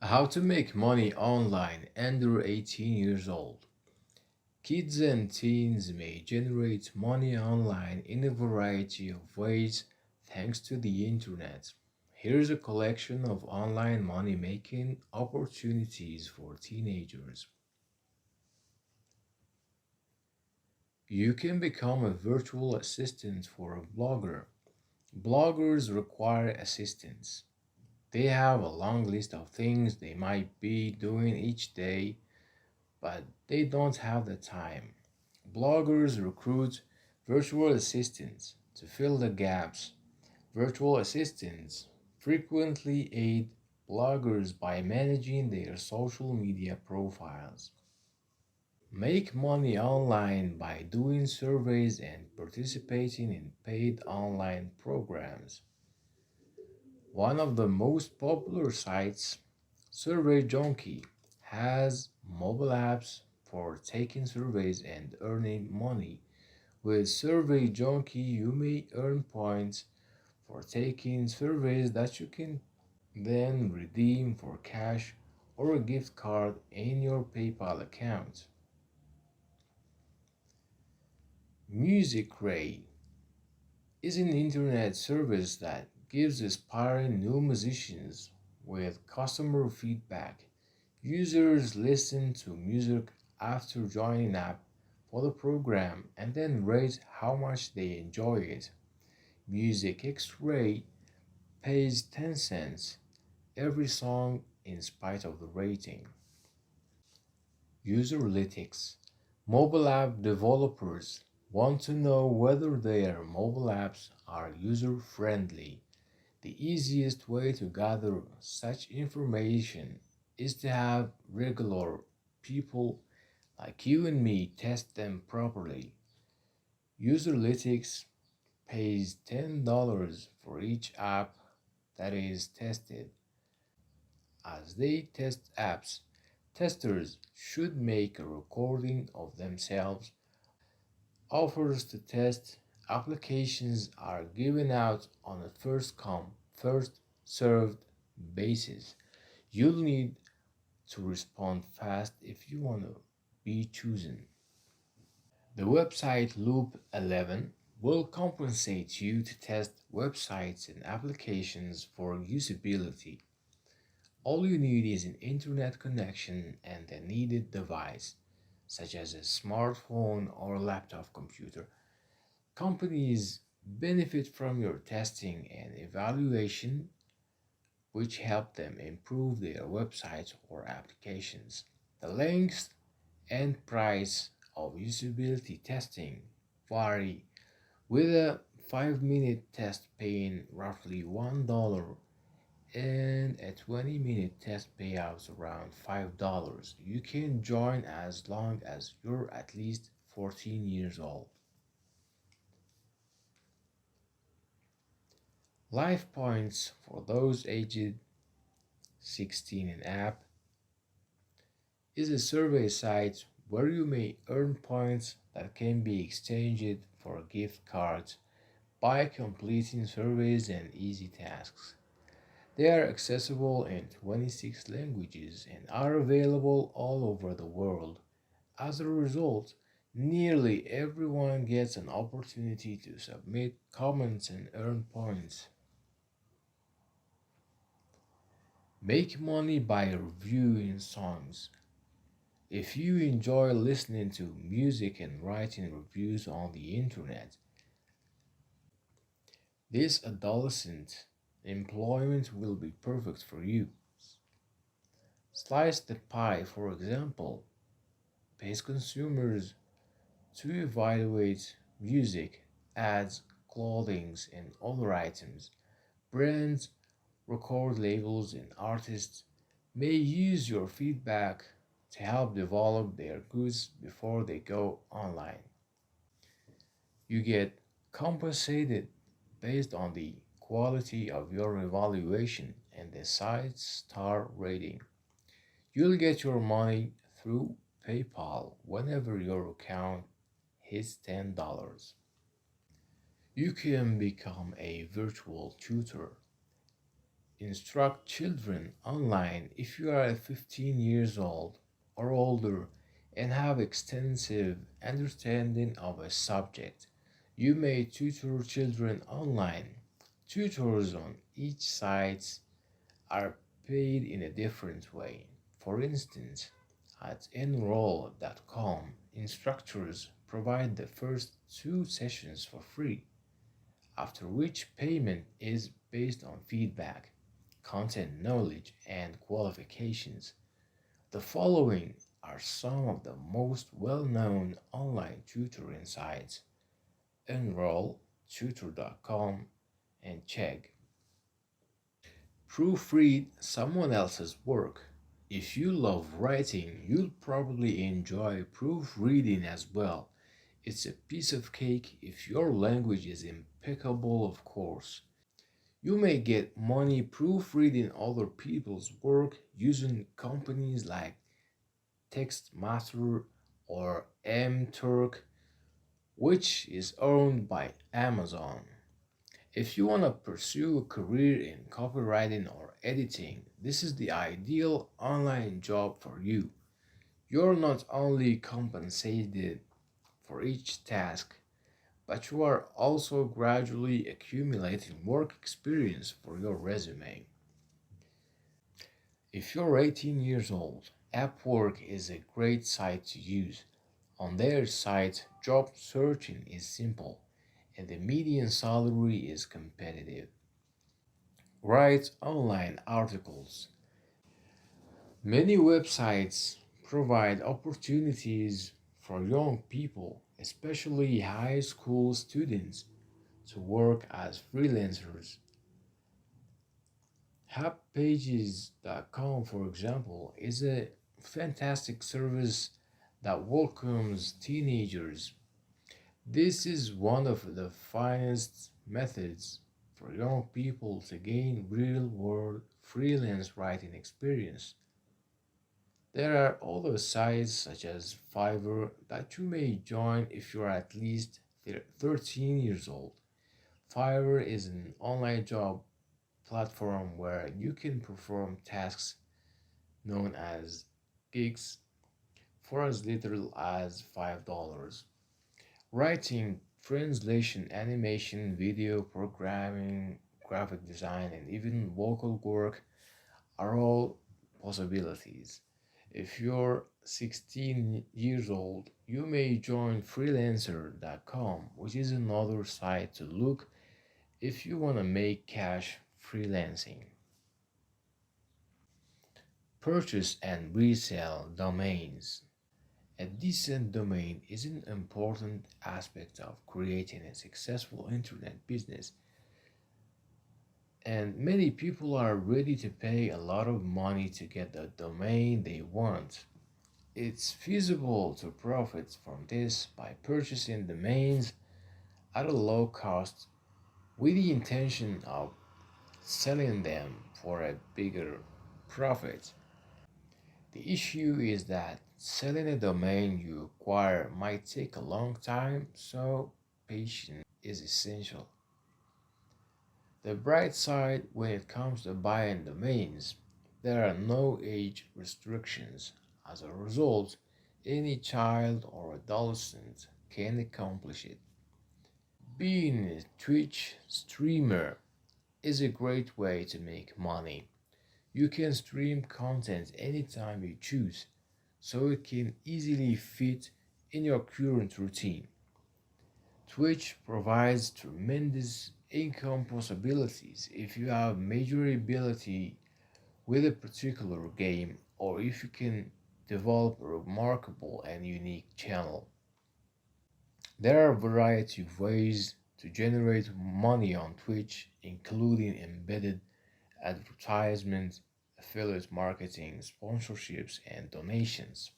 How to make money online under 18 years old. Kids and teens may generate money online in a variety of ways thanks to the internet. Here's a collection of online money making opportunities for teenagers. You can become a virtual assistant for a blogger. Bloggers require assistance. They have a long list of things they might be doing each day, but they don't have the time. Bloggers recruit virtual assistants to fill the gaps. Virtual assistants frequently aid bloggers by managing their social media profiles. Make money online by doing surveys and participating in paid online programs. One of the most popular sites, SurveyJunkie, has mobile apps for taking surveys and earning money. With SurveyJunkie, you may earn points for taking surveys that you can then redeem for cash or a gift card in your PayPal account. MusicRay is an internet service that gives aspiring new musicians with customer feedback. Users listen to music after joining up for the program and then rate how much they enjoy it. Music X-Ray pays 10 cents every song in spite of the rating. Userlytics. Mobile app developers want to know whether their mobile apps are user friendly. The easiest way to gather such information is to have regular people like you and me test them properly. Userlytics pays $10 for each app that is tested. As they test apps, testers should make a recording of themselves. Offers to test applications are given out on a first come, first served basis. You'll need to respond fast if you want to be chosen. The website Loop 11 will compensate you to test websites and applications for usability. All you need is an internet connection and a needed device, such as a smartphone or laptop computer. Companies benefit from your testing and evaluation, which help them improve their websites or applications. The length and price of usability testing vary, with a 5-minute test paying roughly $1 and a 20-minute test payouts around $5. You can join as long as you're at least 14 years old. Life Points for those aged 16 and up is a survey site where you may earn points that can be exchanged for gift cards by completing surveys and easy tasks. They are accessible in 26 languages and are available all over the world. As a result, nearly everyone gets an opportunity to submit comments and earn points. Make money by reviewing songs. If you enjoy listening to music and writing reviews on the internet, this adolescent employment will be perfect for you. Slice the Pie, for example, pays consumers to evaluate music, ads, clothing, and other items. Brands, record labels, and artists may use your feedback to help develop their goods before they go online. You get compensated based on the quality of your evaluation and the site's star rating. You'll get your money through PayPal whenever your account hits $10. You can become a virtual tutor. instruct children online if you are 15 years old or older and have extensive understanding of a subject. You may tutor children online. Tutors on each site are paid in a different way. For instance, at enroll.com, instructors provide the first two sessions for free, after which payment is based on feedback, content knowledge, and qualifications. The following are some of the most well known online tutoring sites: Enroll, Tutor.com, and Chegg. Proofread someone else's work. If you love writing, you'll probably enjoy proofreading as well. It's a piece of cake if your language is impeccable, of course. You may get money proofreading other people's work using companies like Textmaster or mTurk, which is owned by Amazon. If you want to pursue a career in copywriting or editing, this is the ideal online job for you. You're not only compensated for each task, but you are also gradually accumulating work experience for your resume. If you're 18 years old, Upwork is a great site to use. On their site, job searching is simple and the median salary is competitive. Write online articles. Many websites provide opportunities for young people, especially high school students, to work as freelancers. HubPages.com, for example, is a fantastic service that welcomes teenagers. This is one of the finest methods for young people to gain real world freelance writing experience. There are other sites such as Fiverr that you may join if you are at least 13 years old. Fiverr is an online job platform where you can perform tasks known as gigs for as little as $5. Writing, translation, animation, video programming, graphic design, and even vocal work are all possibilities. If you're 16 years old, you may join freelancer.com, which is another site to look if you want to make cash freelancing. Purchase and resell domains. A decent domain is an important aspect of creating a successful internet business, and many people are ready to pay a lot of money to get the domain they want. It's feasible to profit from this by purchasing domains at a low cost with the intention of selling them for a bigger profit. The issue is that selling a domain you acquire might take a long time, so patience is essential. The bright side when it comes to buying domains, there are no age restrictions. As a result, any child or adolescent can accomplish it. Being a Twitch streamer is a great way to make money. You can stream content anytime you choose, so it can easily fit in your current routine. Twitch provides tremendous income possibilities if you have major ability with a particular game or if you can develop a remarkable and unique channel. There are a variety of ways to generate money on Twitch, including embedded advertisements, affiliate marketing, sponsorships, and donations.